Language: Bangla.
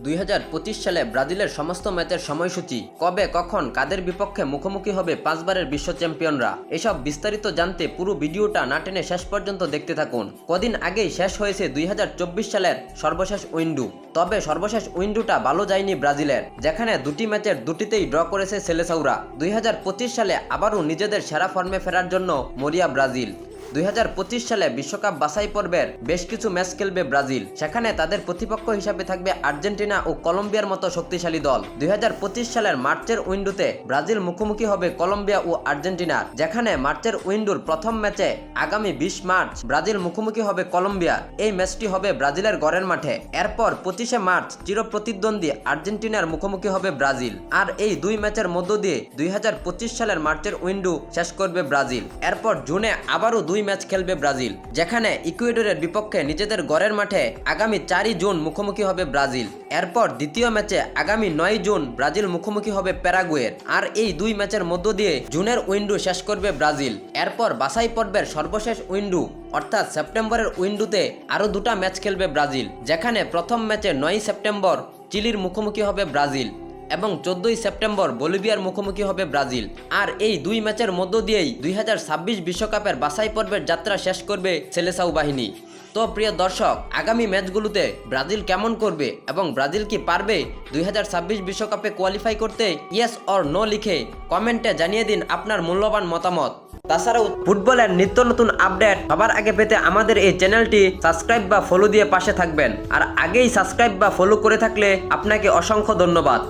2025 সালে ব্রাজিলের সমস্ত ম্যাচের সময়সূচি, কবে কখন কাদের বিপক্ষে মুখোমুখি হবে 5 বারের বিশ্ব চ্যাম্পিয়নরা, এসব বিস্তারিত জানতে পুরো ভিডিওটা না টেনে শেষ পর্যন্ত দেখতে থাকুন। কদিন আগেই শেষ হয়েছে 2024 সালের সর্বশেষ উইন্ডো। তবে সর্বশেষ উইন্ডোটা ভালো যায়নি ব্রাজিলের, যেখানে দুটি ম্যাচের দুটিতেই ড্র করেছে সেলেসাউরা। 2025 সালে আবারও নিজেদের সেরা ফর্মে ফেরার জন্য মরিয়া ব্রাজিল। 2025 সালে বিশ্বকাপ বাছাই পর্বের বেশ কিছু ম্যাচ খেলবে ব্রাজিল, সেখানে তাদের প্রতিপক্ষ হিসাবে থাকবে আর্জেন্টিনা ও কলম্বিয়ার মতো শক্তিশালী দল। 2025 সালের মার্চের উইন্ডোতে ব্রাজিল মুখোমুখি হবে কলম্বিয়া ও আর্জেন্টিনার, যেখানে মার্চের উইন্ডোর প্রথম ম্যাচে আগামী 20 মার্চ ব্রাজিল মুখোমুখি হবে কলম্বিয়া। এই ম্যাচটি হবে ব্রাজিলের ঘরের মাঠে। এরপর 25শে মার্চ চিরপ্রতিদ্বন্দ্বী আর্জেন্টিনার মুখোমুখি হবে ব্রাজিল। আর এই দুই ম্যাচের মধ্য দিয়ে 2025 সালের মার্চের উইন্ডো শেষ করবে ব্রাজিল। এরপর জুনে আবারও দুই ম্যাচ খেলবে ব্রাজিল, যেখানে ইকুয়েডরের বিপক্ষে নিজেদের ঘরের মাঠে আগামী 4 জুন মুখোমুখি হবে ব্রাজিল। এরপর দ্বিতীয় ম্যাচে আগামী 9 জুন ব্রাজিল মুখোমুখি হবে প্যারাগুয়ের। আর এই দুই ম্যাচের মধ্য দিয়ে জুনের উইন্ডো শেষ করবে ব্রাজিল। এরপর বাছাই পর্বের সর্বশেষ উইন্ডো অর্থাৎ সেপ্টেম্বরের উইন্ডোতে আরও দুটা ম্যাচ খেলবে ব্রাজিল, যেখানে প্রথম ম্যাচে 9 সেপ্টেম্বর চিলির মুখোমুখি হবে ব্রাজিল এবং 14 সেপ্টেম্বর বলিভিয়ার মুখোমুখি হবে ব্রাজিল। আর এই দুই ম্যাচের মধ্য দিয়েই 2026 বিশ্বকাপের বাছাই পর্বের যাত্রা শেষ করবে সেলেসাউ বাহিনী। তো প্রিয় দর্শক, আগামী ম্যাচগুলোতে ব্রাজিল কেমন করবে এবং ব্রাজিল কি পারবে 2026 বিশ্বকাপে কোয়ালিফাই করতে? ইয়েস অর নো লিখে কমেন্টে জানিয়ে দিন আপনার মূল্যবান মতামত। তাছাড়াও ফুটবলের নিত্য নতুন আপডেট সবার আগে পেতে আমাদের এই চ্যানেলটি সাবস্ক্রাইব বা ফলো দিয়ে পাশে থাকবেন। আর আগেই সাবস্ক্রাইব বা ফলো করে থাকলে আপনাকে অসংখ্য ধন্যবাদ।